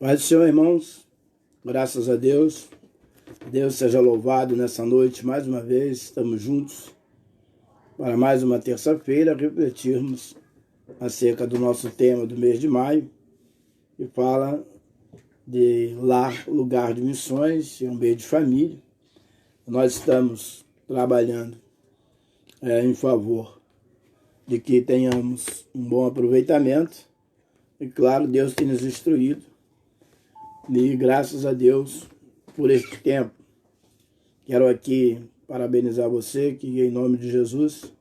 Paz do Senhor, irmãos, graças a Deus. Deus seja louvado nessa noite. Mais uma vez, estamos juntos para mais uma terça-feira refletirmos acerca do nosso tema do mês de maio, que fala de lar, lugar de missões, um mês de família. Nós estamos trabalhando em favor de que tenhamos um bom aproveitamento. E claro, Deus tem nos instruído. E graças a Deus por este tempo. Quero aqui parabenizar você que, em nome de Jesus,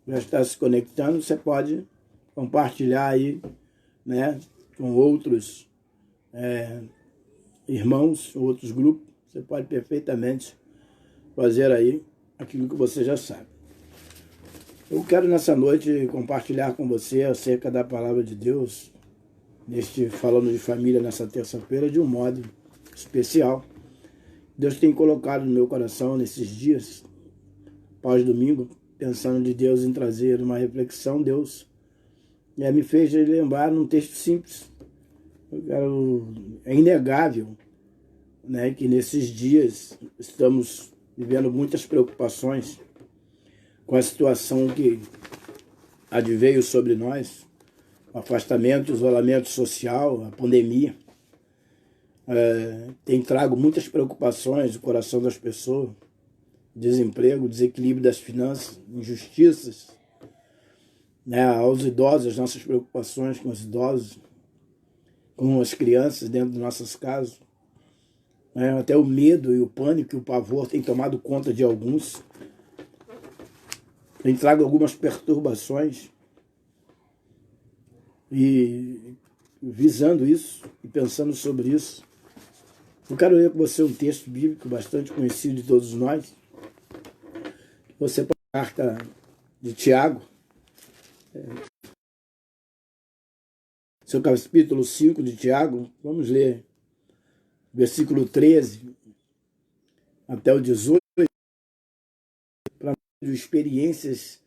já está se conectando. Você pode compartilhar aí, né, com outros irmãos, outros grupos. Você pode perfeitamente fazer aí aquilo que você já sabe. Eu quero nessa noite compartilhar com você acerca da palavra de Deus, falando de família nessa terça-feira, de um modo especial. Deus tem colocado no meu coração nesses dias, pós-domingo, pensando de Deus em trazer uma reflexão. Deus me fez lembrar num texto simples. É inegável, né, que nesses dias estamos vivendo muitas preocupações com a situação que adveio sobre nós, o afastamento, o isolamento social, a pandemia. Tem trago muitas preocupações no coração das pessoas, desemprego, desequilíbrio das finanças, injustiças, né, aos idosos, as nossas preocupações com os idosos, com as crianças dentro de nossas casas, né, até o medo e o pânico e o pavor tem tomado conta de alguns, tem trago algumas perturbações. E visando isso e pensando sobre isso, eu quero ler com você um texto bíblico bastante conhecido de todos nós. Você pode a carta de Tiago, seu capítulo 5 de Tiago, vamos ler versículo 13 até o 18, para experiências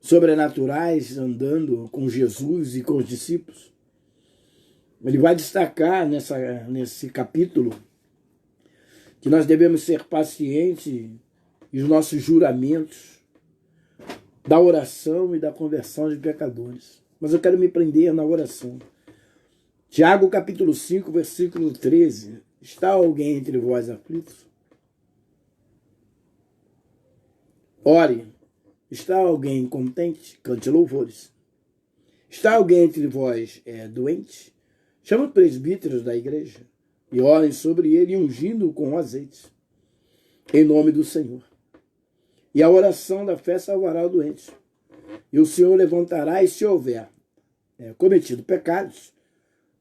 sobrenaturais andando com Jesus e com os discípulos. Ele vai destacar nesse capítulo que nós devemos ser pacientes e os nossos juramentos da oração e da conversão de pecadores. Mas eu quero me prender na oração. Tiago capítulo 5, versículo 13. Está alguém entre vós aflitos? Ore. Está alguém contente? Cante louvores. Está alguém entre vós doente? Chama os presbíteros da igreja e orem sobre ele, ungindo-o com azeite, em nome do Senhor. E a oração da fé salvará o doente. E o Senhor levantará, e se houver cometido pecados,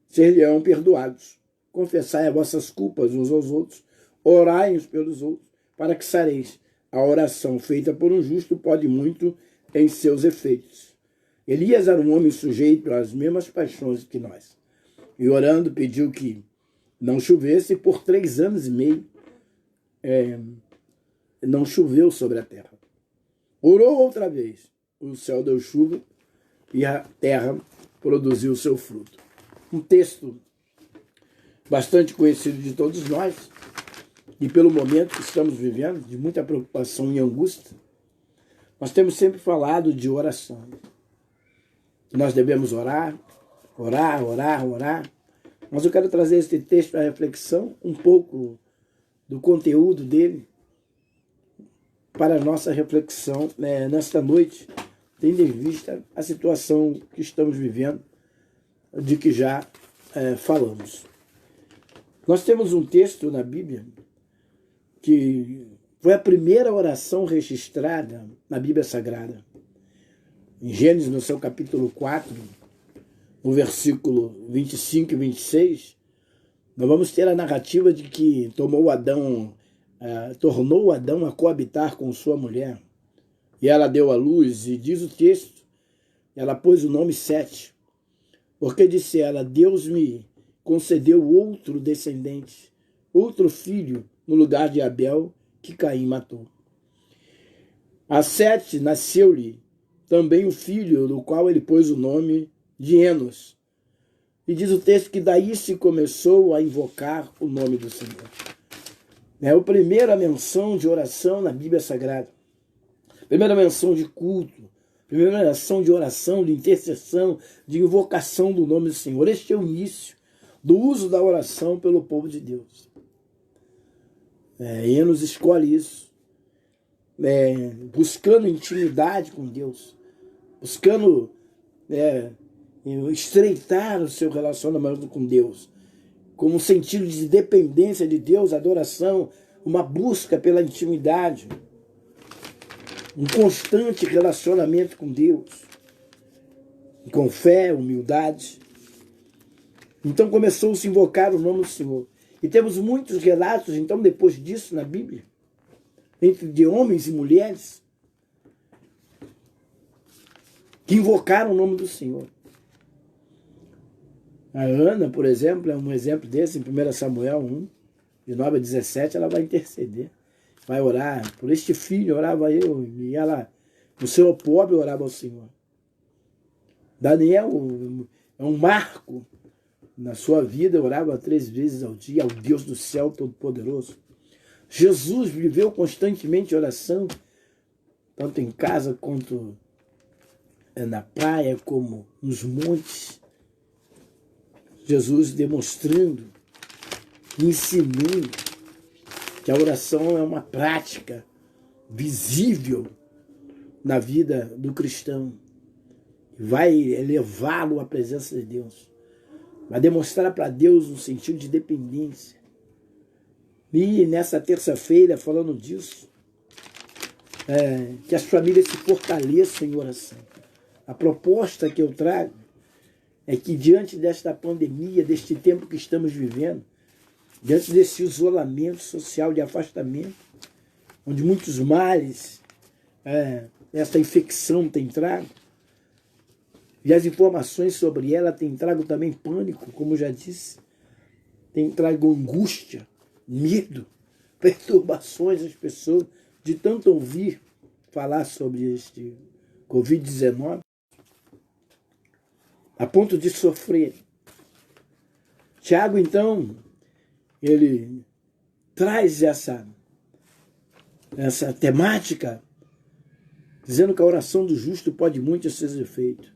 ser-lhe-ão perdoados. Confessai as vossas culpas uns aos outros, orai uns pelos outros, para que sareis. A oração feita por um justo pode muito em seus efeitos. Elias era um homem sujeito às mesmas paixões que nós. E orando pediu que não chovesse, e por 3 anos e meio não choveu sobre a terra. Orou outra vez, o céu deu chuva e a terra produziu seu fruto. Um texto bastante conhecido de todos nós, e pelo momento que estamos vivendo, de muita preocupação e angústia, nós temos sempre falado de oração. Nós devemos orar, orar, orar, orar. Mas eu quero trazer esse texto para reflexão, um pouco do conteúdo dele, para a nossa reflexão nesta noite, tendo em vista a situação que estamos vivendo, de que já falamos. Nós temos um texto na Bíblia que foi a primeira oração registrada na Bíblia Sagrada. Em Gênesis, no seu capítulo 4, no versículo 25 e 26, nós vamos ter a narrativa de que tornou Adão a coabitar com sua mulher. E ela deu à luz, e diz o texto, ela pôs o nome Sete, porque disse ela, Deus me concedeu outro descendente, outro filho, no lugar de Abel, que Caim matou. A Sete nasceu-lhe também o filho, do qual ele pôs o nome de Enos. E diz o texto que daí se começou a invocar o nome do Senhor. É a primeira menção de oração na Bíblia Sagrada. Primeira menção de culto. Primeira menção de oração, de intercessão, de invocação do nome do Senhor. Este é o início do uso da oração pelo povo de Deus. Enos escolhe isso. Buscando intimidade com Deus. Buscando estreitar o seu relacionamento com Deus. Como um sentido de dependência de Deus, adoração, uma busca pela intimidade. Um constante relacionamento com Deus. Com fé, humildade. Então começou-se a invocar o nome do Senhor. E temos muitos relatos, então, depois disso na Bíblia, de homens e mulheres, que invocaram o nome do Senhor. A Ana, por exemplo, é um exemplo desse, em 1 Samuel 1, de 9 a 17, ela vai interceder. Vai orar. Por este filho orava eu, e ela, o seu pobre, orava ao Senhor. Daniel é um marco na sua vida, orava 3 vezes ao dia ao Deus do céu Todo-Poderoso. Jesus viveu constantemente oração, tanto em casa quanto na praia, como nos montes. Jesus demonstrando, ensinando que a oração é uma prática visível na vida do cristão. Vai elevá-lo à presença de Deus. Vai demonstrar para Deus um sentido de dependência. E nessa terça-feira, falando disso, que as famílias se fortaleçam em oração. A proposta que eu trago é que diante desta pandemia, deste tempo que estamos vivendo, diante desse isolamento social, de afastamento, onde muitos males, essa infecção tem trago, e as informações sobre ela têm trago também pânico, como já disse, tem trago angústia, medo, perturbações às pessoas, de tanto ouvir falar sobre este Covid-19, a ponto de sofrer. Tiago, então, ele traz essa temática, dizendo que a oração do justo pode muito ser efeito.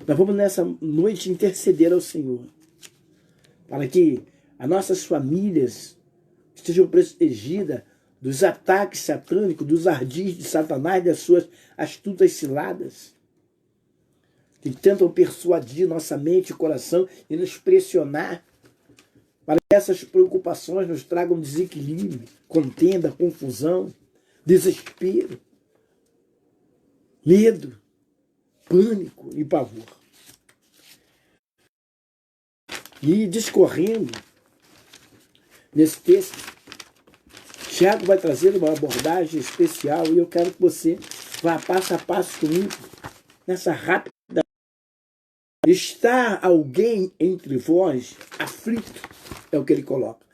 Nós vamos nessa noite interceder ao Senhor, para que as nossas famílias estejam protegidas dos ataques satânicos, dos ardis de Satanás, das suas astutas ciladas, que tentam persuadir nossa mente e coração e nos pressionar para que essas preocupações nos tragam desequilíbrio, contenda, confusão, desespero, medo, pânico e pavor. E discorrendo nesse texto, Tiago vai trazer uma abordagem especial e eu quero que você vá passo a passo comigo nessa rápida. Está alguém entre vós aflito? É o que ele coloca.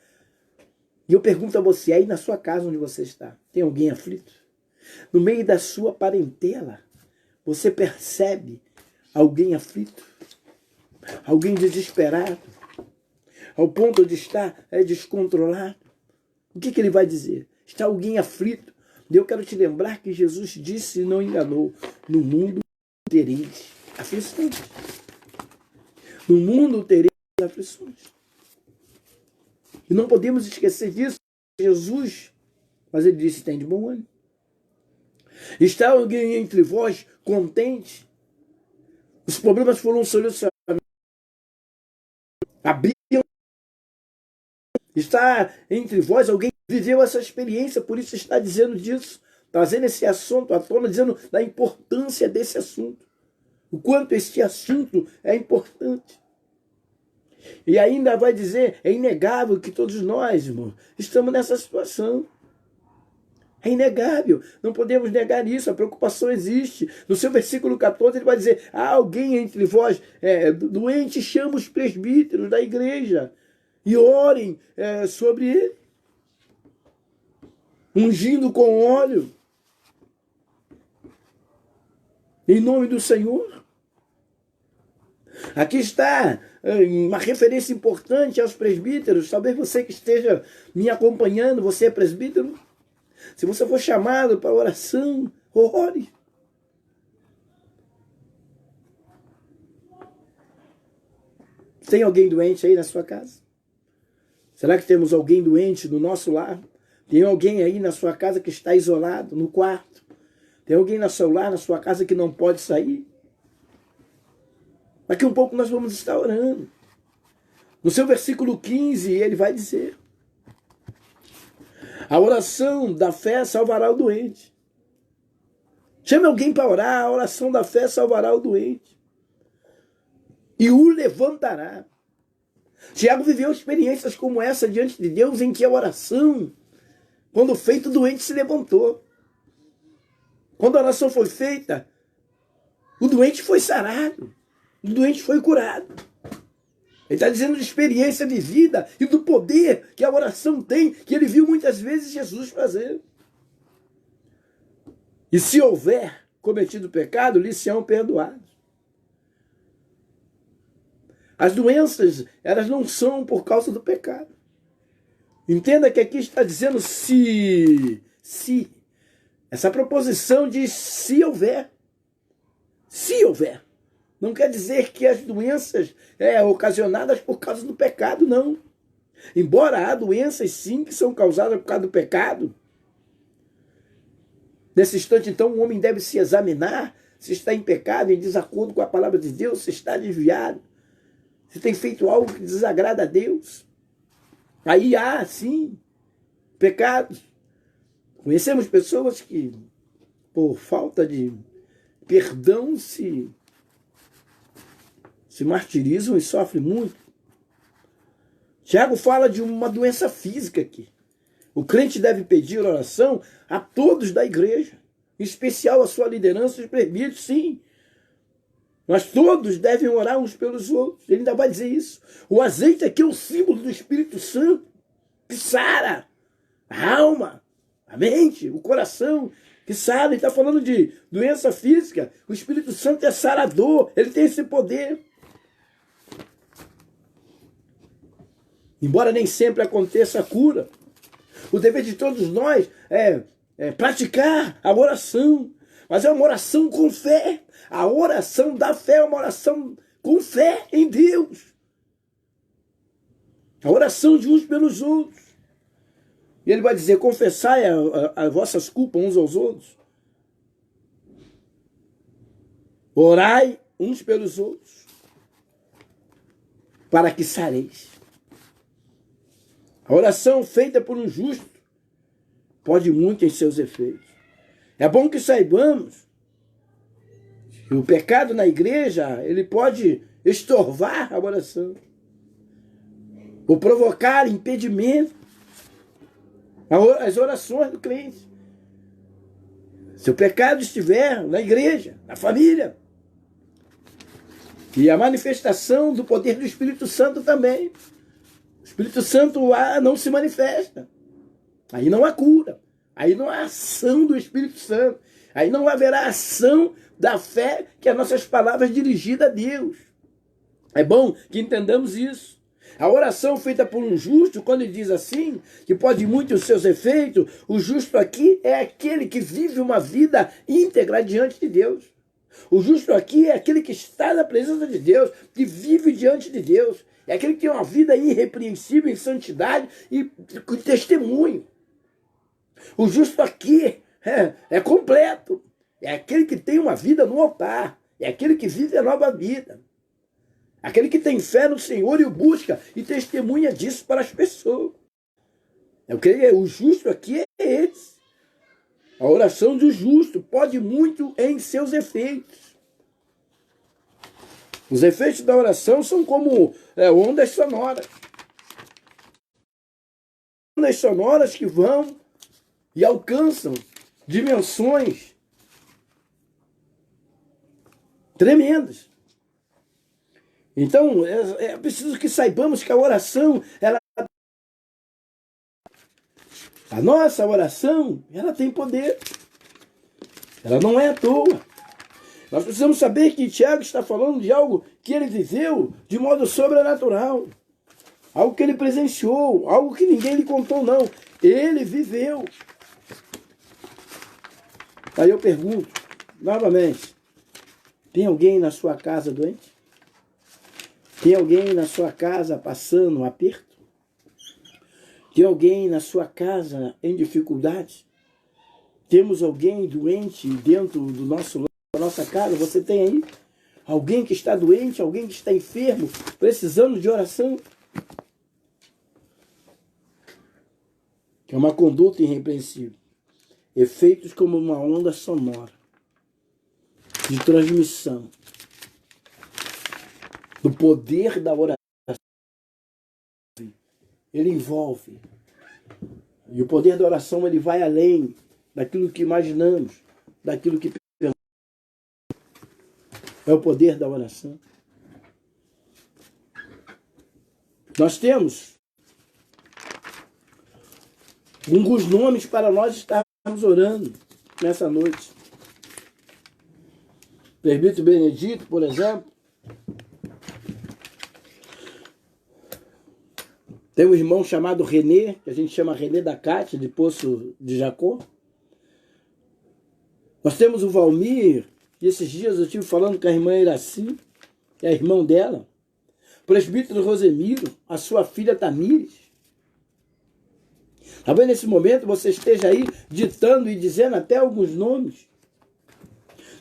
E eu pergunto a você, aí na sua casa onde você está, tem alguém aflito? No meio da sua parentela, você percebe alguém aflito? Alguém desesperado? Ao ponto de estar descontrolado? O que ele vai dizer? Está alguém aflito? E eu quero te lembrar que Jesus disse e não enganou: no mundo tereis aflições. No mundo tereis aflições. E não podemos esquecer disso. Jesus, mas ele disse: tem de bom ânimo. Está alguém entre vós contente? Os problemas foram solucionados. A Bíblia está entre vós alguém que viveu essa experiência, por isso está dizendo disso, trazendo esse assunto à tona, dizendo da importância desse assunto. O quanto esse assunto é importante. E ainda vai dizer, é inegável que todos nós, irmãos, estamos nessa situação. É inegável, não podemos negar isso, a preocupação existe. No seu versículo 14 ele vai dizer: há alguém entre vós doente, chama os presbíteros da igreja e orem sobre ele, ungindo com óleo, em nome do Senhor. Aqui está uma referência importante aos presbíteros. Talvez você que esteja me acompanhando, você é presbítero. Se você for chamado para oração, ore. Tem alguém doente aí na sua casa? Será que temos alguém doente no nosso lar? Tem alguém aí na sua casa que está isolado, no quarto? Tem alguém no seu lar, na sua casa, que não pode sair? Daqui um pouco nós vamos estar orando. No seu versículo 15, ele vai dizer: a oração da fé salvará o doente. Chame alguém para orar, a oração da fé salvará o doente. E o levantará. Tiago viveu experiências como essa diante de Deus, em que a oração, quando feita, o doente se levantou. Quando a oração foi feita, o doente foi sarado. O doente foi curado. Ele está dizendo de experiência de vida e do poder que a oração tem, que ele viu muitas vezes Jesus fazer. E se houver cometido pecado, lhe serão perdoados. As doenças, elas não são por causa do pecado. Entenda que aqui está dizendo se. Essa proposição diz se houver. Se houver. Não quer dizer que as doenças ocasionadas por causa do pecado, não. Embora há doenças, sim, que são causadas por causa do pecado. Nesse instante, então, o homem deve se examinar se está em pecado, em desacordo com a palavra de Deus, se está desviado, se tem feito algo que desagrada a Deus. Aí há, sim, pecados. Conhecemos pessoas que, por falta de perdão, se martirizam e sofrem muito. Tiago fala de uma doença física aqui. O crente deve pedir oração a todos da igreja, em especial a sua liderança, os presbíteros, sim. Mas todos devem orar uns pelos outros. Ele ainda vai dizer isso. O azeite aqui é o símbolo do Espírito Santo, que sara a alma, a mente, o coração, que sara. Ele está falando de doença física. O Espírito Santo é sarador, ele tem esse poder. Embora nem sempre aconteça a cura, o dever de todos nós é praticar a oração. Mas é uma oração com fé. A oração da fé é uma oração com fé em Deus. A oração de uns pelos outros. E ele vai dizer: confessai as vossas culpas uns aos outros. Orai uns pelos outros, para que sareis. A oração feita por um justo pode muito em seus efeitos. É bom que saibamos que o pecado na igreja, ele pode estorvar a oração, ou provocar impedimento às orações do crente. Se o pecado estiver na igreja, na família, e a manifestação do poder do Espírito Santo também, o Espírito Santo não se manifesta, aí não há cura, aí não há ação do Espírito Santo, aí não haverá ação da fé, que é as nossas palavras dirigidas a Deus. É bom que entendamos isso. A oração feita por um justo, quando ele diz assim, que pode muito os seus efeitos, o justo aqui é aquele que vive uma vida íntegra diante de Deus. O justo aqui é aquele que está na presença de Deus, que vive diante de Deus. É aquele que tem uma vida irrepreensível em santidade e com testemunho. O justo aqui é completo. É aquele que tem uma vida no altar. É aquele que vive a nova vida. Aquele que tem fé no Senhor e o busca e testemunha disso para as pessoas. O justo aqui é esse. A oração do justo pode muito em seus efeitos. Os efeitos da oração são como ondas sonoras. Ondas sonoras que vão e alcançam dimensões tremendas. Então, é preciso que saibamos que a oração, a nossa oração, ela tem poder. Ela não é à toa. Nós precisamos saber que Tiago está falando de algo que ele viveu de modo sobrenatural. Algo que ele presenciou, algo que ninguém lhe contou, não. Ele viveu. Aí eu pergunto, novamente, tem alguém na sua casa doente? Tem alguém na sua casa passando um aperto? Tem alguém na sua casa em dificuldade? Temos alguém doente dentro da nossa casa? Você tem aí alguém que está doente, alguém que está enfermo, precisando de oração? É uma conduta irrepreensível. Efeitos como uma onda sonora de transmissão do poder da oração. Ele envolve. E o poder da oração, ele vai além daquilo que imaginamos, daquilo que pensamos. É o poder da oração. Nós temos alguns nomes para nós estarmos orando nessa noite. Presbítero Benedito, por exemplo. Tem um irmão chamado René, que a gente chama René da Cátia, de Poço de Jacó. Nós temos o Valmir, e esses dias eu estive falando com a irmã Iraci, que é a irmã dela. Presbítero Rosemiro, a sua filha Tamires. Talvez nesse momento você esteja aí ditando e dizendo até alguns nomes.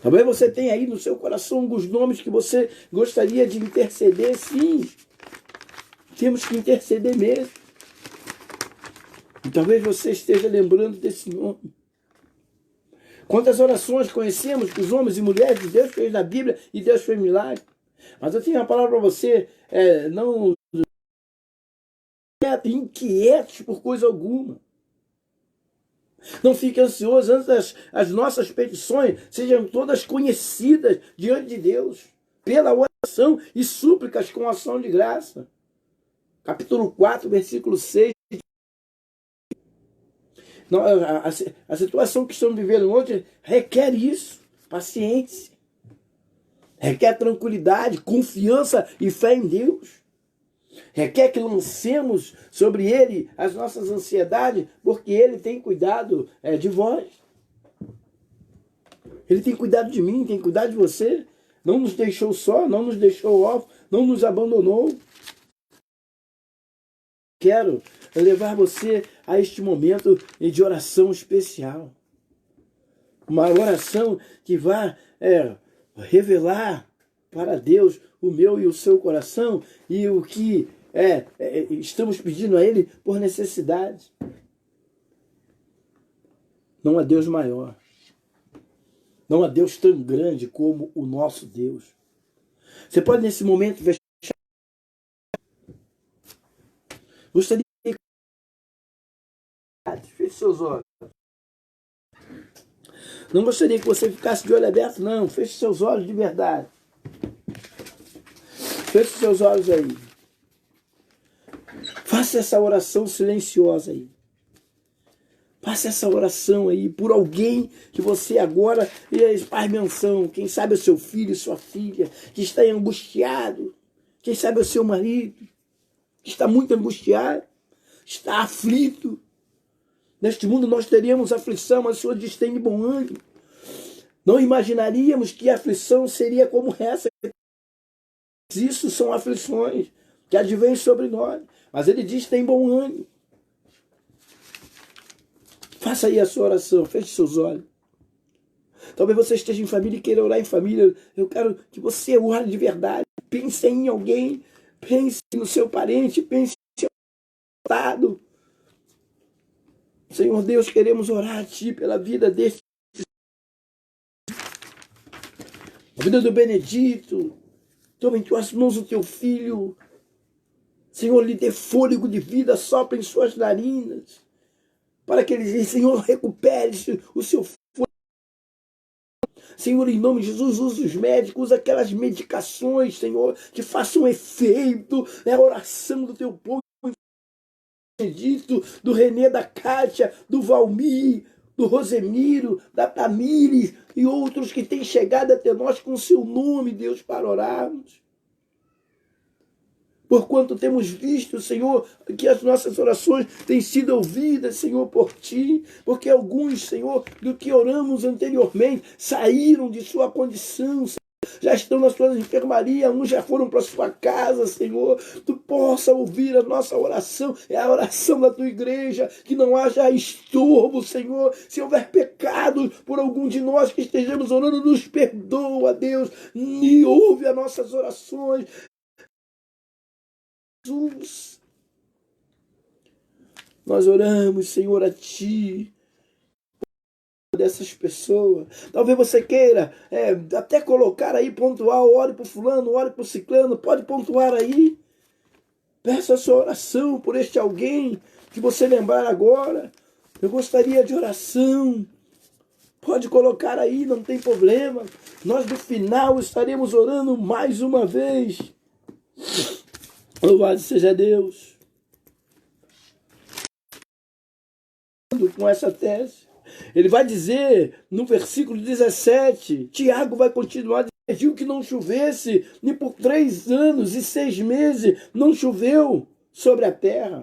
Talvez você tenha aí no seu coração alguns nomes que você gostaria de interceder, sim. Temos que interceder mesmo. E talvez você esteja lembrando desse nome. Quantas orações conhecemos que os homens e mulheres de Deus fez na Bíblia e Deus fez milagre. Mas eu tenho uma palavra para você, não inquietos por coisa alguma. Não fique ansioso antes as nossas petições sejam todas conhecidas diante de Deus, pela oração e súplicas com ação de graça. Capítulo 4, versículo 6. Não, a situação que estamos vivendo hoje requer isso, paciência. Requer tranquilidade, confiança e fé em Deus. Requer que lancemos sobre Ele as nossas ansiedades, porque Ele tem cuidado de vós. Ele tem cuidado de mim, tem cuidado de você. Não nos deixou só, não nos deixou órfãos, não nos abandonou. Quero levar você a este momento de oração especial. Uma oração que vai revelar para Deus o meu e o seu coração e o que estamos pedindo a Ele por necessidade. Não há Deus maior. Não há Deus tão grande como o nosso Deus. Você pode nesse momento fechar. Gostaria de feche seus olhos. Não gostaria que você ficasse de olho aberto, não. Feche seus olhos de verdade. Feche seus olhos aí. Faça essa oração silenciosa aí. Faça essa oração aí por alguém que você agora faz menção. Quem sabe o seu filho, sua filha, que está angustiado. Quem sabe o seu marido, que está muito angustiado, está aflito. Neste mundo nós teríamos aflição, mas o Senhor diz: tem de bom ânimo. Não imaginaríamos que a aflição seria como essa. Isso são aflições que advêm sobre nós. Mas Ele diz: tem bom ânimo. Faça aí a sua oração, feche seus olhos. Talvez você esteja em família e queira orar em família. Eu quero que você ore de verdade. Pense em alguém, pense no seu parente, pense no seu estado. Senhor Deus, queremos orar a Ti pela vida deste, a vida do Benedito. Toma em Tuas mãos o Teu filho. Senhor, lhe dê fôlego de vida, sopra em suas narinas, para que ele, Senhor, recupere o seu fôlego. Senhor, em nome de Jesus, usa os médicos, usa aquelas medicações, Senhor, que façam efeito. É a oração do Teu povo, Benedito, do René da Cátia, do Valmir. do Rosemiro, da Tamires e outros que têm chegado até nós com o seu nome, Deus, para orarmos. Porquanto temos visto, Senhor, que as nossas orações têm sido ouvidas, Senhor, por Ti, porque alguns, Senhor, do que oramos anteriormente, saíram de sua condição, Senhor, já estão nas suas enfermarias, uns já foram para sua casa, Senhor. Tu possa ouvir a nossa oração, é a oração da Tua igreja, que não haja estorvo, Senhor. Se houver pecado por algum de nós que estejamos orando, nos perdoa, Deus, e ouve as nossas orações. Jesus, nós oramos, Senhor, a Ti, dessas pessoas. Talvez você queira até colocar aí, pontual, ore por fulano, ore por ciclano, pode pontuar aí. Peça a sua oração por este alguém que você lembrar agora. Eu gostaria de oração. Pode colocar aí, não tem problema. Nós no final estaremos orando mais uma vez. Louvado seja Deus. Com essa tese, ele vai dizer no versículo 17, Tiago vai continuar dizendo que não chovesse, nem por 3 anos e 6 meses não choveu sobre a terra.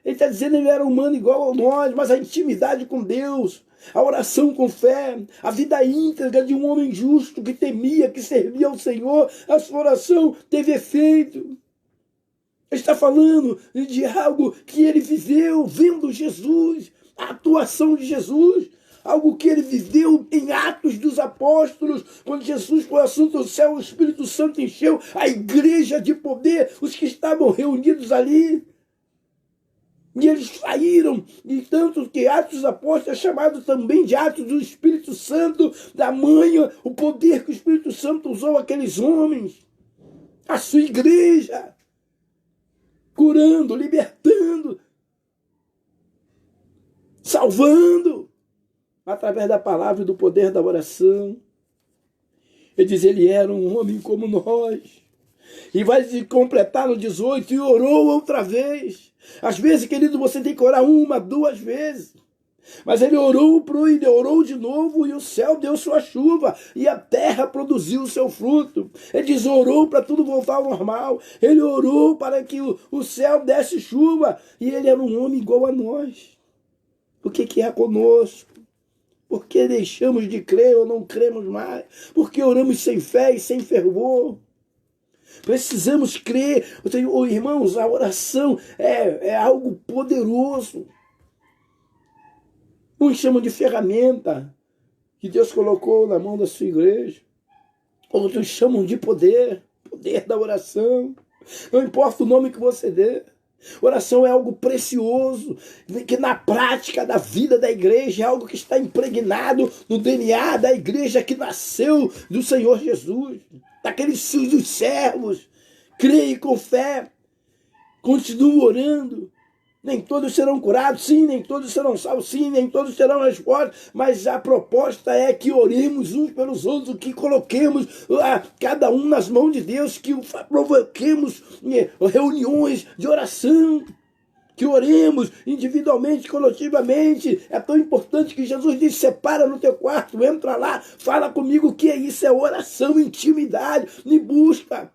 Ele está dizendo que ele era humano igual a nós, mas a intimidade com Deus, a oração com fé, a vida íntegra de um homem justo que temia, que servia ao Senhor, a sua oração teve efeito. Ele está falando de algo que ele viveu vendo Jesus, a atuação de Jesus, algo que ele viveu em Atos dos Apóstolos, quando Jesus foi assunto ao céu, o Espírito Santo encheu a igreja de poder, os que estavam reunidos ali. E eles saíram, e tanto que Atos dos Apóstolos é chamado também de Atos do Espírito Santo, da manha, o poder que o Espírito Santo usou aqueles homens, a sua igreja, curando, libertando, salvando, através da palavra e do poder da oração. Ele diz, ele era um homem como nós. E vai se completar no 18, e orou outra vez. Às vezes, querido, você tem que orar 1, 2 vezes. Mas ele orou de novo, e o céu deu sua chuva, e a terra produziu o seu fruto. Ele diz, orou para tudo voltar ao normal. Ele orou para que o céu desse chuva, e ele era um homem igual a nós. O que é conosco? Por que deixamos de crer ou não cremos mais? Por que oramos sem fé e sem fervor? Precisamos crer. Irmãos, a oração é algo poderoso. Uns chamam de ferramenta que Deus colocou na mão da sua igreja. Outros chamam de poder da oração. Não importa o nome que você dê. Oração é algo precioso, que na prática da vida da igreja é algo que está impregnado no DNA da igreja que nasceu do Senhor Jesus, daqueles dos servos. Creia com fé, continue orando. Nem todos serão curados, sim, nem todos serão salvos, sim, nem todos terão resposta, mas a proposta é que oremos uns pelos outros, que coloquemos cada um nas mãos de Deus, que provoquemos reuniões de oração, que oremos individualmente, coletivamente. É tão importante que Jesus disse, separa no teu quarto, entra lá, fala comigo, o que é isso? É oração, intimidade, me busca.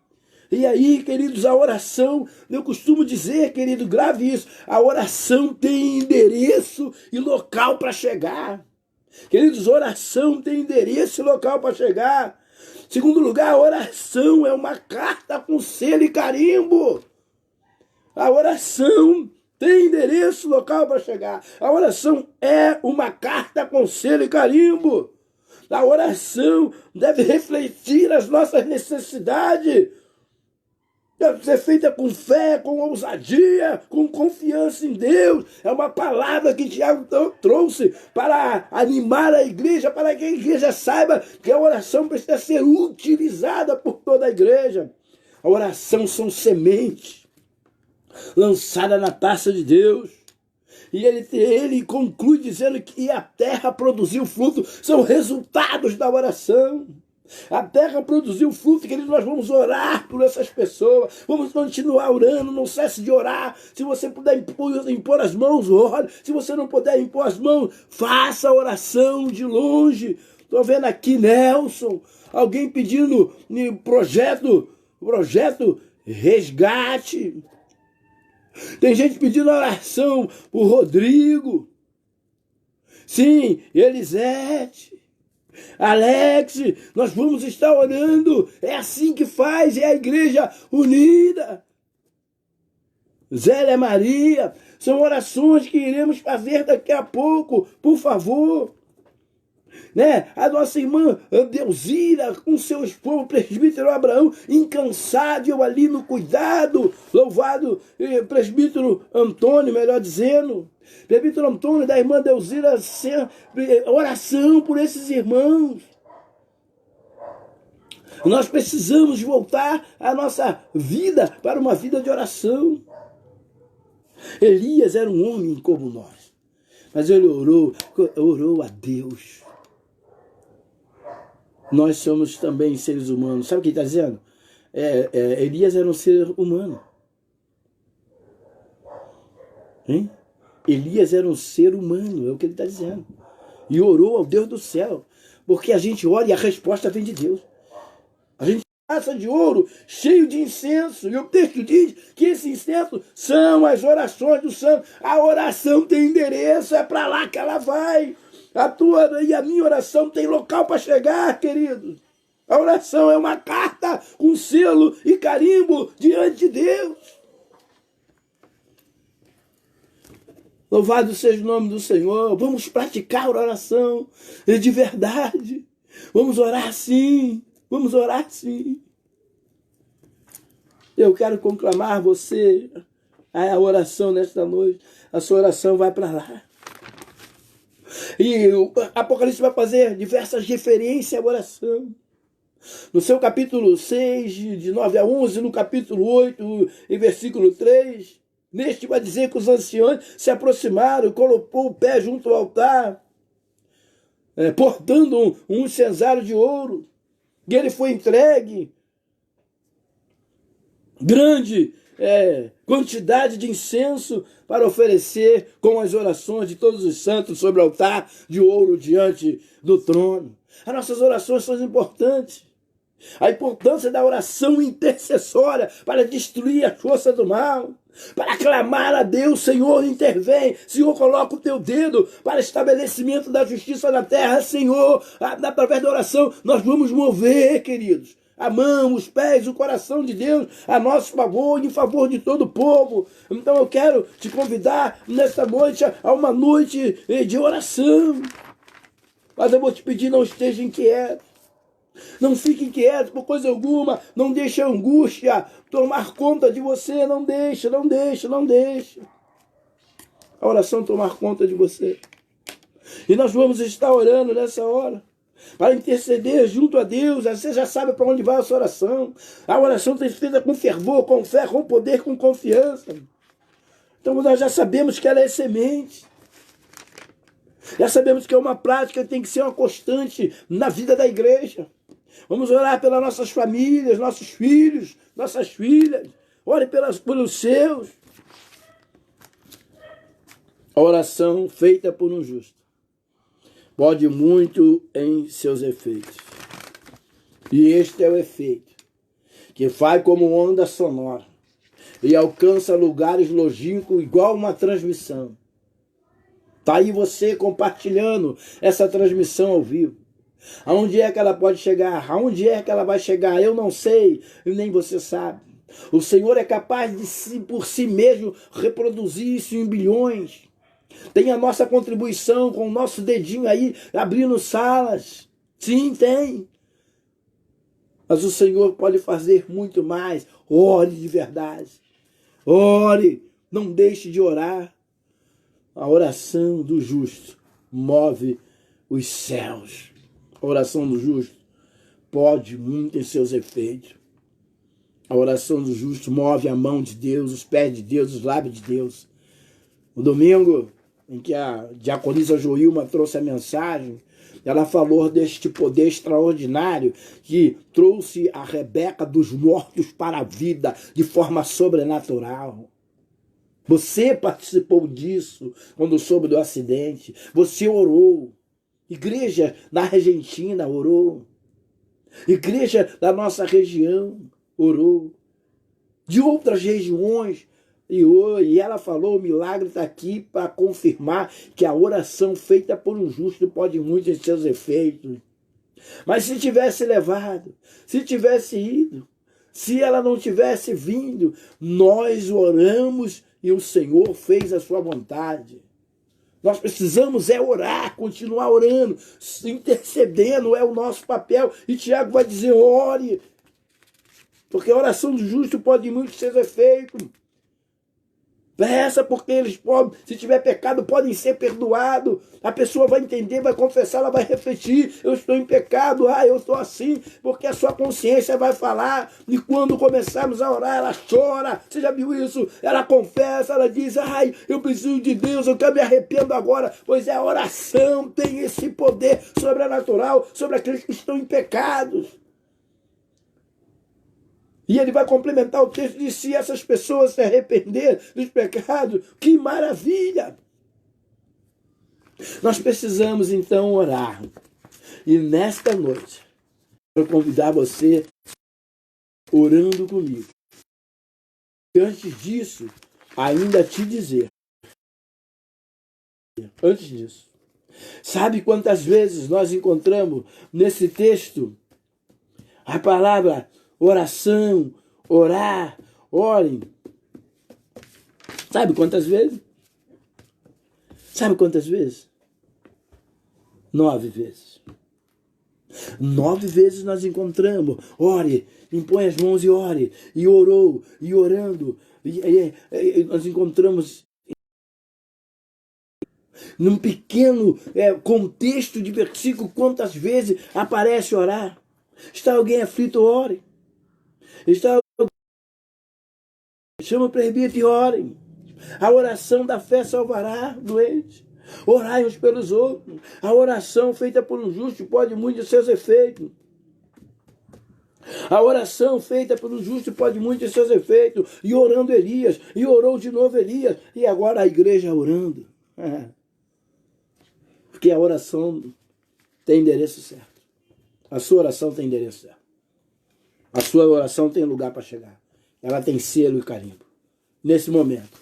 E aí, queridos, a oração, eu costumo dizer, querido, grave isso, a oração tem endereço e local para chegar. Queridos, oração tem endereço e local para chegar. Segundo lugar, a oração é uma carta com selo e carimbo. A oração tem endereço e local para chegar. A oração é uma carta com selo e carimbo. A oração deve refletir as nossas necessidades. Deve ser feita com fé, com ousadia, com confiança em Deus. É uma palavra que Tiago trouxe para animar a igreja, para que a igreja saiba que a oração precisa ser utilizada por toda a igreja. A oração são sementes lançadas na taça de Deus. E ele conclui dizendo que a terra produziu fruto. São resultados da oração. A terra produziu fruto, querido, nós vamos orar por essas pessoas, vamos continuar orando, não cesse de orar. Se você puder impor as mãos, ore. Se você não puder impor as mãos, faça a oração de longe. Estou vendo aqui, Nelson, alguém pedindo projeto resgate. Tem gente pedindo oração por Rodrigo. Sim, Elisete. Alex, nós vamos estar orando. É assim que faz, é a igreja unida. Zélia Maria, são orações que iremos fazer daqui a pouco, por favor. Né? A nossa irmã Deusira, com seu esposo, o presbítero Abraão, incansável ali no cuidado. Louvado presbítero Antônio, melhor dizendo. Presbítero Antônio, da irmã Deusira, oração por esses irmãos. Nós precisamos voltar a nossa vida para uma vida de oração. Elias era um homem como nós, mas ele orou a Deus. Nós somos também seres humanos. Sabe o que ele está dizendo? Elias era um ser humano. Hein? Elias era um ser humano, é o que ele está dizendo. E orou ao Deus do céu. Porque a gente ora e a resposta vem de Deus. A gente taça de ouro cheio de incenso. E o texto diz que esse incenso são as orações do santo. A oração tem endereço, é para lá que ela vai. A tua e a minha oração tem local para chegar, querido. A oração é uma carta com selo e carimbo diante de Deus. Louvado seja o nome do Senhor. Vamos praticar a oração de verdade. Vamos orar sim. Vamos orar sim. Eu quero conclamar você a oração nesta noite. A sua oração vai para lá. E o Apocalipse vai fazer diversas referências à oração. No seu capítulo 6, de 9 a 11, no capítulo 8 e versículo 3, neste vai dizer que os anciãos se aproximaram, colocou o pé junto ao altar, portando um incensário de ouro, e ele foi entregue grande quantidade de incenso para oferecer com as orações de todos os santos sobre o altar de ouro diante do trono. As nossas orações são importantes. A importância da oração intercessória para destruir a força do mal, para clamar a Deus: Senhor, intervém, Senhor, coloca o teu dedo para estabelecimento da justiça na terra, Senhor. Através da oração nós vamos mover, queridos, a mão, os pés, o coração de Deus a nosso favor e em favor de todo o povo. Então eu quero te convidar nesta noite a uma noite de oração. Mas eu vou te pedir, não esteja inquieto. Não fique inquieto por coisa alguma. Não deixe a angústia tomar conta de você. Não deixe, não deixe, não deixe. A oração tomar conta de você. E nós vamos estar orando nessa hora para interceder junto a Deus. Você já sabe para onde vai a sua oração. A oração tem que ser feita com fervor, com fé, com poder, com confiança. Então nós já sabemos que ela é semente. Já sabemos que é uma prática que tem que ser uma constante na vida da igreja. Vamos orar pelas nossas famílias, nossos filhos, nossas filhas. Ore pelos seus. A oração feita por um justo pode muito em seus efeitos. E este é o efeito, que faz como onda sonora e alcança lugares longínquos igual uma transmissão. Está aí você compartilhando essa transmissão ao vivo. Aonde é que ela pode chegar? Aonde é que ela vai chegar? Eu não sei, nem você sabe. O Senhor é capaz de, por si mesmo, reproduzir isso em bilhões. Tem a nossa contribuição com o nosso dedinho aí, abrindo salas. Sim, tem. Mas o Senhor pode fazer muito mais. Ore de verdade. Ore. Não deixe de orar. A oração do justo move os céus. A oração do justo pode muito em seus efeitos. A oração do justo move a mão de Deus, os pés de Deus, os lábios de Deus. No domingo em que a diaconisa Joilma trouxe a mensagem, ela falou deste poder extraordinário que trouxe a Rebeca dos mortos para a vida de forma sobrenatural. Você participou disso quando soube do acidente. Você orou. Igreja na Argentina orou. Igreja da nossa região orou. De outras regiões. E ela falou, o milagre está aqui para confirmar que a oração feita por um justo pode muito em seus efeitos. Mas se tivesse levado, se tivesse ido, se ela não tivesse vindo, nós oramos e o Senhor fez a sua vontade. Nós precisamos orar, continuar orando, intercedendo, é o nosso papel. E Tiago vai dizer, ore, porque a oração do justo pode muito ser efeito. Peça porque eles podem, se tiver pecado, podem ser perdoados. A pessoa vai entender, vai confessar, ela vai refletir. Eu estou em pecado, eu estou assim, porque a sua consciência vai falar. E quando começarmos a orar, ela chora. Você já viu isso? Ela confessa, ela diz, eu preciso de Deus, eu me arrependo agora. Pois a oração tem esse poder sobrenatural sobre aqueles que estão em pecados. E ele vai complementar o texto de se essas pessoas se arrependerem dos pecados. Que maravilha! Nós precisamos então orar. E nesta noite, eu quero convidar você orando comigo. E antes disso, ainda te dizer. Antes disso. Sabe quantas vezes nós encontramos nesse texto a palavra oração, orar, orem. Sabe quantas vezes? Sabe quantas vezes? 9 vezes. 9 vezes nós encontramos. Ore, impõe as mãos e ore. E orou, e orando. E nós encontramos num pequeno contexto de versículo quantas vezes aparece orar. Está alguém aflito, ore. Chama o presbítero e orem. A oração da fé salvará doente. Orai uns pelos outros. A oração feita por um justo pode muito em seus efeitos. A oração feita por um justo pode muito em seus efeitos. E orando Elias. E orou de novo Elias. E agora a igreja orando. Porque a oração tem endereço certo. A sua oração tem endereço certo. A sua oração tem lugar para chegar. Ela tem selo e carimbo. Nesse momento,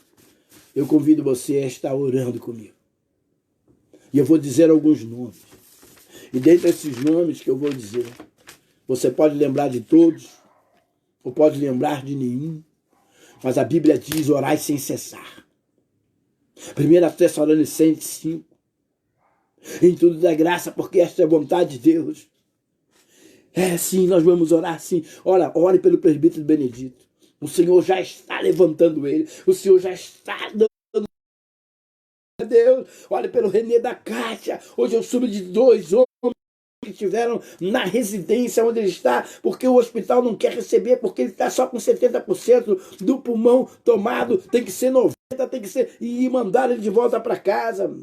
eu convido você a estar orando comigo. E eu vou dizer alguns nomes. E dentre esses nomes que eu vou dizer, você pode lembrar de todos, ou pode lembrar de nenhum. Mas a Bíblia diz, orai sem cessar. 1 Tessalonicenses 5. Em tudo dá graça, porque esta é a vontade de Deus. Sim, nós vamos orar sim. Ore pelo presbítero Benedito. O Senhor já está levantando ele. O Senhor já está dando a Deus. Ore pelo Renê da Cátia. Hoje eu soube de 2 homens que estiveram na residência onde ele está, porque o hospital não quer receber, porque ele está só com 70% do pulmão tomado. Tem que ser 90%, tem que ser... E mandaram ele de volta para casa.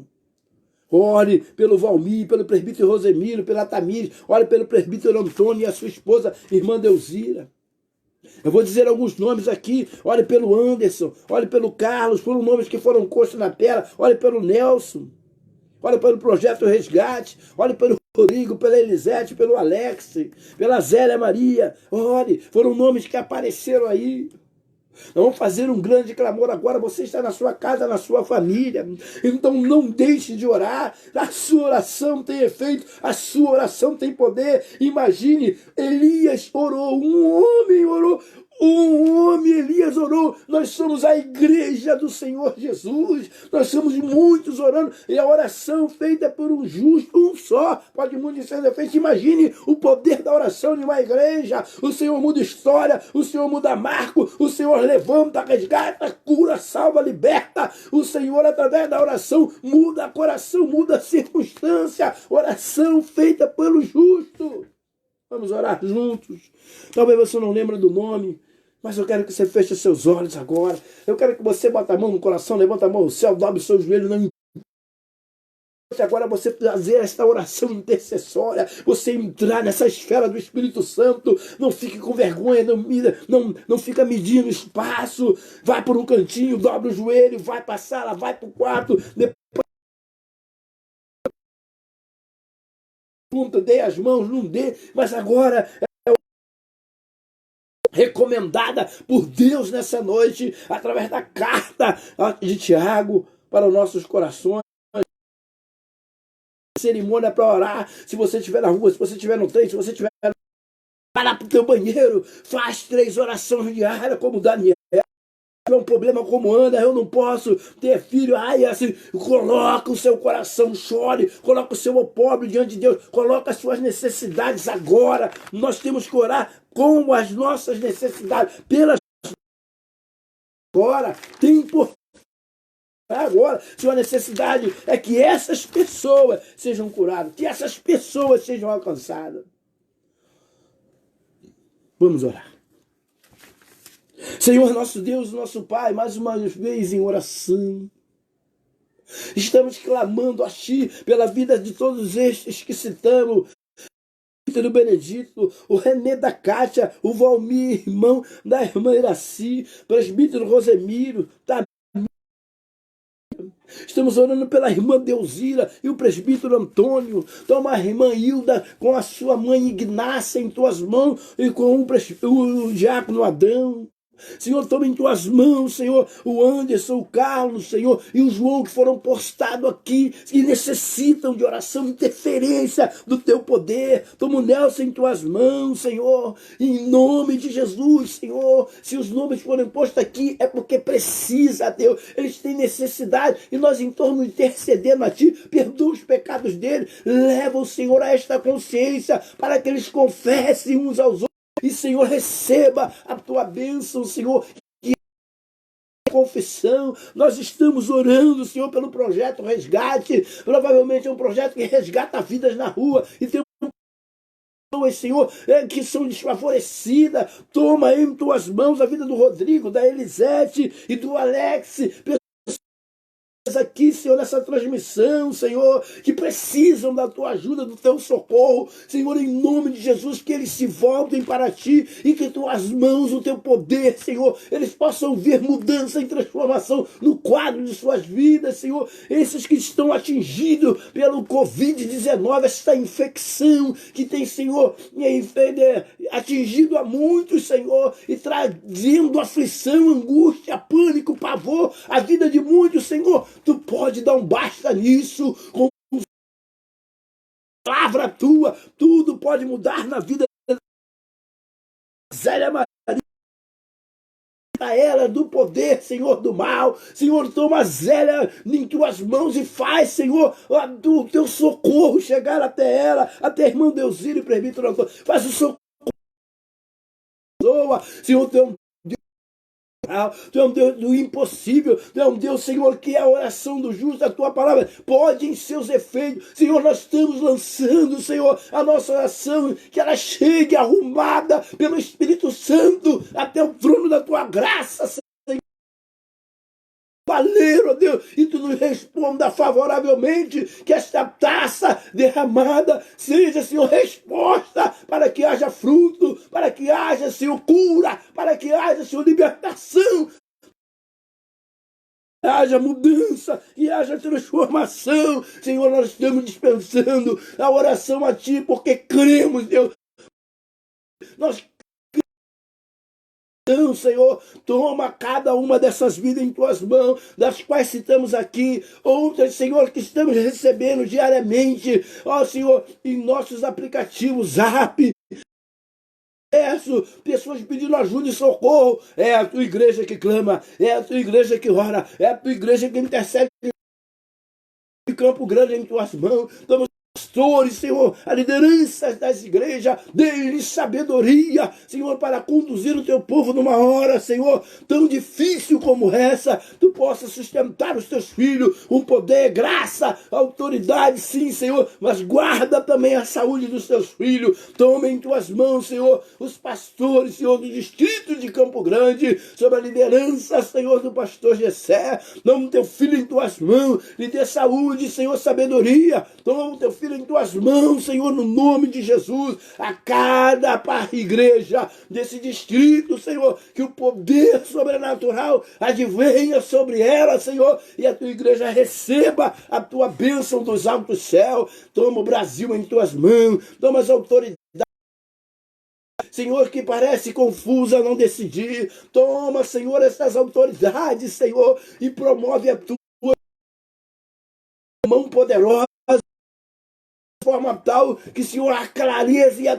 Ore pelo Valmir, pelo presbítero Rosemiro, pela Tamires. Ore pelo presbítero Antônio e a sua esposa, irmã Deusira. Eu vou dizer alguns nomes aqui. Ore pelo Anderson, ore pelo Carlos, foram nomes que foram coxos na tela. Ore pelo Nelson. Ore pelo Projeto Resgate. Ore pelo Rodrigo, pela Elisete, pelo Alex, pela Zélia Maria. Ore, foram nomes que apareceram aí. Nós vamos fazer um grande clamor agora. Você está na sua casa, na sua família. Então não deixe de orar. A sua oração tem efeito. A sua oração tem poder. Imagine, Elias orou. Um homem orou. Elias orou. Nós somos a igreja do Senhor Jesus. Nós somos muitos orando. E a oração feita por um justo, um só, pode muito ser efeito. Imagine o poder da oração de uma igreja. O Senhor muda história. O Senhor muda marco. O Senhor levanta, resgata, cura, salva, liberta. O Senhor, através da oração, muda coração, muda circunstância. Oração feita pelo justo. Vamos orar juntos. Talvez você não lembre do nome, mas eu quero que você feche seus olhos agora. Eu quero que você bote a mão no coração, levanta a mão no céu, dobre os seus joelhos. Não agora você fazer esta oração intercessória, você entrar nessa esfera do Espírito Santo. Não fique com vergonha, não fica medindo espaço. Vai por um cantinho, dobra o joelho, vai para a sala, vai para o quarto, depois dê as mãos, não dê, mas agora recomendada por Deus nessa noite, através da carta de Tiago para os nossos corações. Cerimônia para orar. Se você estiver na rua, se você estiver no trem, se você estiver, vai lá para o teu banheiro, faz 3 orações diárias, como Daniel. É um problema como anda, eu não posso ter filho. Ai, assim, coloca o seu coração, chore, coloca o seu pobre diante de Deus, coloca as suas necessidades agora. Nós temos que orar com as nossas necessidades, pelas agora, tem importância agora. Sua necessidade é que essas pessoas sejam curadas, que essas pessoas sejam alcançadas. Vamos orar. Senhor, nosso Deus, nosso Pai, mais uma vez em oração, estamos clamando a Ti pela vida de todos estes que citamos, o Benedito, o René da Cátia, o Valmir, irmão da irmã Iraci, presbítero Rosemiro, tá? Estamos orando pela irmã Deusira e o presbítero Antônio. Toma a irmã Hilda com a sua mãe Ignácia em tuas mãos e com o diácono Adão. Senhor, toma em tuas mãos, Senhor, o Anderson, o Carlos, Senhor, e o João que foram postados aqui e necessitam de oração, interferência do teu poder. Toma o Nelson em tuas mãos, Senhor, em nome de Jesus, Senhor. Se os nomes forem postos aqui é porque precisa, Deus. Eles têm necessidade e nós em torno intercedendo a Ti, perdoa os pecados deles, leva o Senhor a esta consciência para que eles confessem uns aos outros. E, Senhor, receba a Tua bênção, Senhor, que é confissão. Nós estamos orando, Senhor, pelo projeto Resgate. Provavelmente é um projeto que resgata vidas na rua. E tem pessoas, Senhor, que são desfavorecidas. Toma em Tuas mãos a vida do Rodrigo, da Elisete e do Alex, aqui, Senhor, nessa transmissão, Senhor, que precisam da Tua ajuda, do Teu socorro, Senhor, em nome de Jesus, que eles se voltem para Ti e que Tuas mãos, o Teu poder, Senhor, eles possam ver mudança e transformação no quadro de suas vidas, Senhor. Esses que estão atingidos pelo Covid-19, esta infecção que tem, Senhor, atingido a muitos, Senhor, e trazendo aflição, angústia, pânico, pavor, a vida de muitos, Senhor. Tu pode dar um basta nisso, com a palavra Tua, tudo pode mudar na vida da Zélia Maria, ela do poder, Senhor, do mal. Senhor, toma a Zélia em Tuas mãos e faz, Senhor, o Teu socorro chegar até ela, até a irmã Deusília e presbítero Antônio. Faz o socorro, Senhor, Tu é um Deus do impossível. Tu é um Deus, Senhor, que é a oração do justo. A Tua palavra pode em seus efeitos. Senhor, nós estamos lançando, Senhor, a nossa oração, que ela chegue arrumada pelo Espírito Santo até o trono da Tua graça, Senhor. Valeu, ó Deus, e Tu nos responda favoravelmente, que esta taça derramada seja, Senhor, resposta para que haja fruto, para que haja, Senhor, cura, para que haja, Senhor, libertação, haja mudança e haja transformação. Senhor, nós estamos dispensando a oração a Ti, porque cremos, Deus. Nós então, Senhor, toma cada uma dessas vidas em Tuas mãos, das quais citamos aqui, outras, Senhor, que estamos recebendo diariamente, ó Senhor, em nossos aplicativos, Zap, pessoas pedindo ajuda e socorro. É a Tua igreja que clama, é a Tua igreja que ora, é a Tua igreja que intercede em Campo Grande em Tuas mãos. Estamos pastores, Senhor, a liderança das igrejas, dê-lhes sabedoria, Senhor, para conduzir o Teu povo numa hora, Senhor, tão difícil como essa. Tu possa sustentar os teus filhos com poder, graça, autoridade, sim, Senhor, mas guarda também a saúde dos teus filhos. Toma em tuas mãos, Senhor, os pastores, Senhor, do distrito de Campo Grande, sob a liderança, Senhor, do pastor Gessé. Toma o teu filho em tuas mãos, lhe dê saúde, Senhor, sabedoria. Toma o teu filho em tuas mãos, Senhor, no nome de Jesus, a cada igreja desse distrito, Senhor, que o poder sobrenatural advenha sobre ela, Senhor, e a tua igreja receba a tua bênção dos altos céus. Toma o Brasil em tuas mãos, toma as autoridades, Senhor, que parece confusa, não decidir. Toma, Senhor, essas autoridades, Senhor, e promove a tua mão poderosa de forma tal que, Senhor, a clareza e a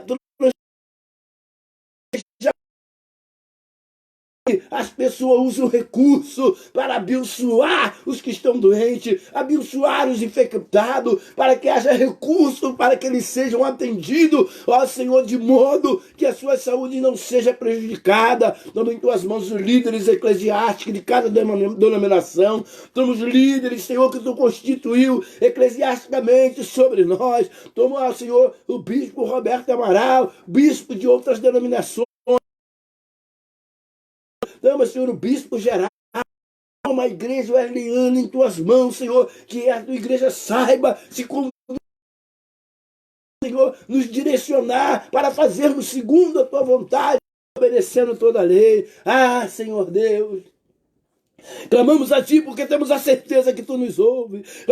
as pessoas usam o recurso para abençoar os que estão doentes, abençoar os infectados, para que haja recurso, para que eles sejam atendidos, ó Senhor, de modo que a sua saúde não seja prejudicada. Toma em tuas mãos os líderes eclesiásticos de cada denominação. Toma os líderes, Senhor, que tu constituiu eclesiasticamente sobre nós. Toma, Senhor, o bispo Roberto Amaral, bispo de outras denominações. Toma, Senhor, o bispo geral, uma igreja wesleyana em tuas mãos, Senhor, que a tua igreja saiba se conduzir, Senhor, nos direcionar para fazermos segundo a tua vontade, obedecendo toda a lei. Ah, Senhor Deus, clamamos a ti porque temos a certeza que tu nos ouves.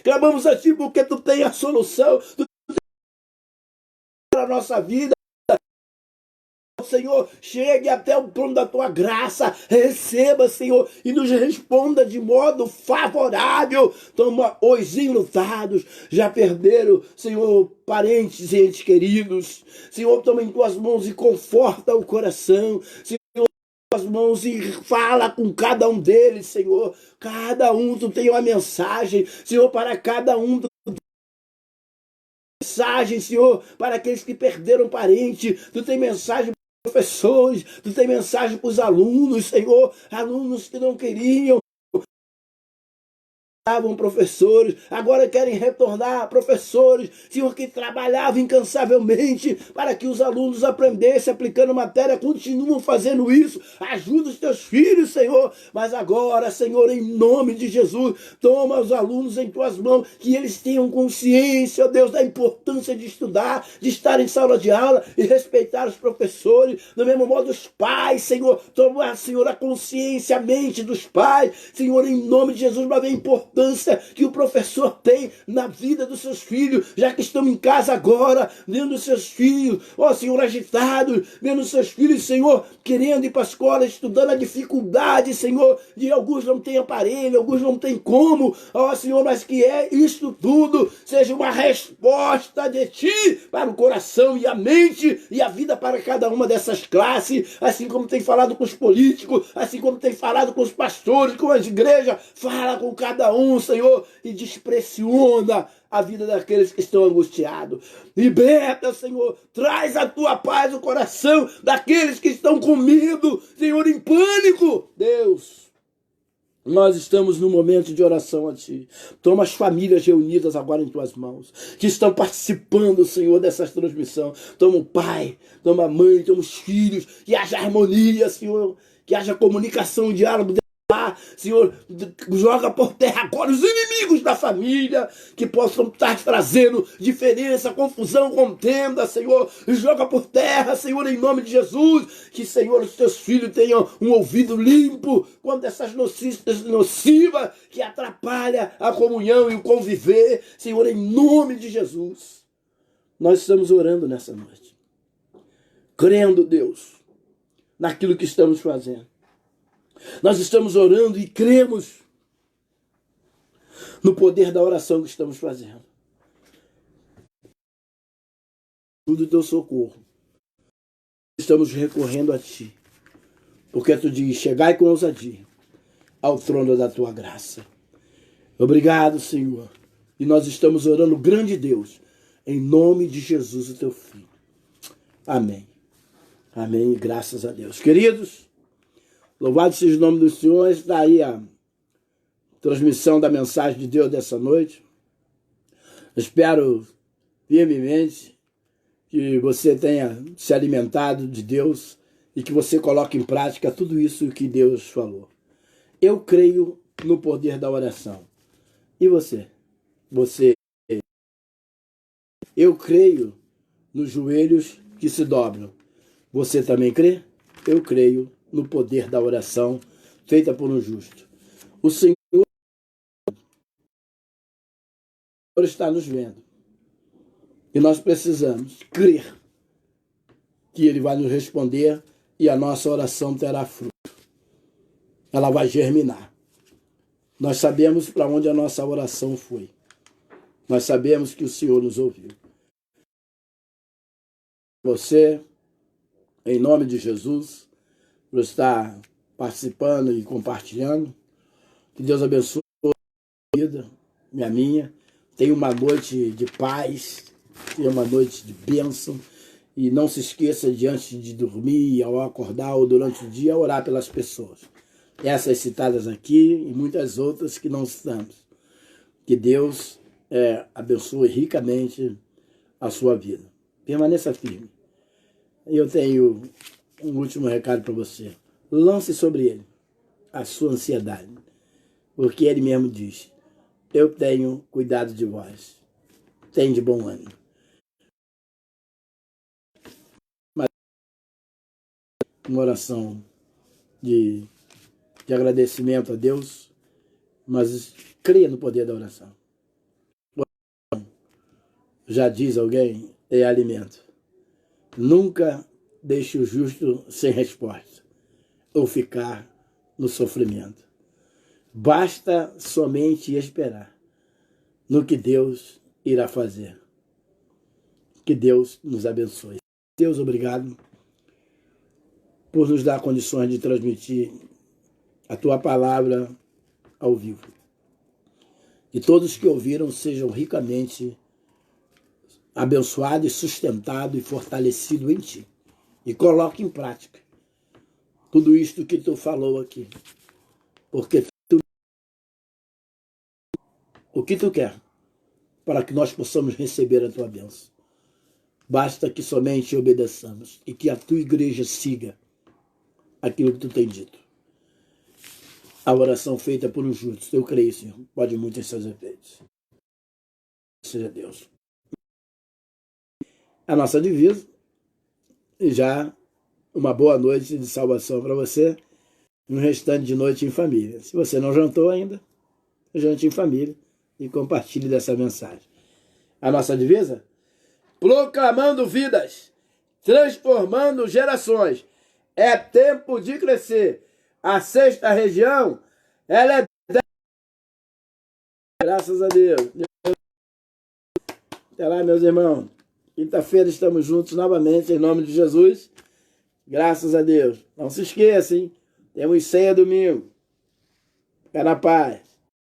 Clamamos a ti porque tu tens a solução para a nossa vida. Senhor, chegue até o trono da tua graça, receba, Senhor, e nos responda de modo favorável. Toma os enlutados, já perderam, Senhor, parentes e entes queridos. Senhor, toma em tuas mãos e conforta o coração. Senhor, as mãos e fala com cada um deles, Senhor. Cada um, tu tem uma mensagem, Senhor, para cada um. Mensagem, Senhor, para aqueles que perderam parente. Tu tem mensagem para os professores, tu tem mensagem para os alunos, Senhor, alunos que não queriam, estavam professores, agora querem retornar professores, Senhor, que trabalhavam incansavelmente para que os alunos aprendessem, aplicando matéria, continuam fazendo isso. Ajuda os teus filhos, Senhor, mas agora, Senhor, em nome de Jesus, toma os alunos em tuas mãos, que eles tenham consciência, ó Deus, da importância de estudar, de estar em sala de aula e respeitar os professores, do mesmo modo os pais, Senhor, toma, Senhor, a consciência, a mente dos pais, Senhor, em nome de Jesus, mas a importância que o professor tem na vida dos seus filhos, já que estão em casa agora, vendo os seus filhos, ó Senhor, agitados, vendo os seus filhos, Senhor, querendo ir para a escola, estudando a dificuldade, Senhor, de alguns não têm aparelho, alguns não têm como, ó Senhor, mas que isto tudo seja uma resposta de Ti para o coração e a mente e a vida para cada uma dessas classes, assim como tem falado com os políticos, assim como tem falado com os pastores, com as igrejas, fala com cada um, Senhor, e despressiona a vida daqueles que estão angustiados. Liberta, Senhor, traz a tua paz no coração daqueles que estão com medo, Senhor, em pânico. Deus, nós estamos num momento de oração a Ti. Toma as famílias reunidas agora em Tuas mãos, que estão participando, Senhor, dessa transmissão. Toma o pai, toma a mãe, toma os filhos, que haja harmonia, Senhor, que haja comunicação, diálogo. Senhor, joga por terra agora os inimigos da família que possam estar trazendo diferença, confusão, contenda, Senhor. Joga por terra, Senhor, em nome de Jesus. Que, Senhor, os teus filhos tenham um ouvido limpo quando essas notícias nocivas que atrapalham a comunhão e o conviver, Senhor, em nome de Jesus. Nós estamos orando nessa noite, crendo, Deus, naquilo que estamos fazendo. Nós estamos orando e cremos no poder da oração que estamos fazendo. Tudo teu socorro. Estamos recorrendo a Ti, porque Tu diz, chegai com ousadia ao trono da Tua graça. Obrigado, Senhor. E nós estamos orando, grande Deus, em nome de Jesus, o Teu Filho. Amém. Amém. Graças a Deus. Queridos, louvado seja o nome do Senhor. Está aí a transmissão da mensagem de Deus dessa noite. Espero firmemente que você tenha se alimentado de Deus e que você coloque em prática tudo isso que Deus falou. Eu creio no poder da oração. E você? Eu creio nos joelhos que se dobram. Você também crê? Eu creio no poder da oração feita por um justo. O Senhor está nos vendo. E nós precisamos crer que Ele vai nos responder e a nossa oração terá fruto. Ela vai germinar. Nós sabemos para onde a nossa oração foi. Nós sabemos que o Senhor nos ouviu. Você, em nome de Jesus, por estar participando e compartilhando. Que Deus abençoe a vida, minha. Tenha uma noite de paz, tenha uma noite de bênção. E não se esqueça de, antes de dormir, ao acordar ou durante o dia, orar pelas pessoas. Essas citadas aqui e muitas outras que não citamos. Que Deus abençoe ricamente a sua vida. Permaneça firme. Eu tenho um último recado para você. Lance sobre ele a sua ansiedade. Porque ele mesmo diz: eu tenho cuidado de vós. Tem de bom ânimo. Uma oração de agradecimento a Deus, mas creia no poder da oração. Já diz alguém, é alimento. Nunca deixe o justo sem resposta ou ficar no sofrimento. Basta somente esperar no que Deus irá fazer. Que Deus nos abençoe. Deus, obrigado por nos dar condições de transmitir a Tua palavra ao vivo. Que todos que ouviram sejam ricamente abençoados, sustentados e fortalecidos em Ti. E coloque em prática tudo isto que Tu falou aqui. Porque o que Tu quer para que nós possamos receber a Tua bênção. Basta que somente obedeçamos e que a Tua igreja siga aquilo que Tu tem dito. A oração feita por um justo, eu creio, Senhor, pode muito em seus efeitos. Seja Deus. A nossa divisa, e já uma boa noite de salvação para você, e um restante de noite em família. Se você não jantou ainda, jante em família e compartilhe dessa mensagem. A nossa divisa? Proclamando vidas, transformando gerações. É tempo de crescer. A sexta região, ela é... Graças a Deus. Até lá, meus irmãos. Quinta-feira estamos juntos novamente, em nome de Jesus. Graças a Deus. Não se esqueça, hein? Temos ceia domingo. Fica na paz.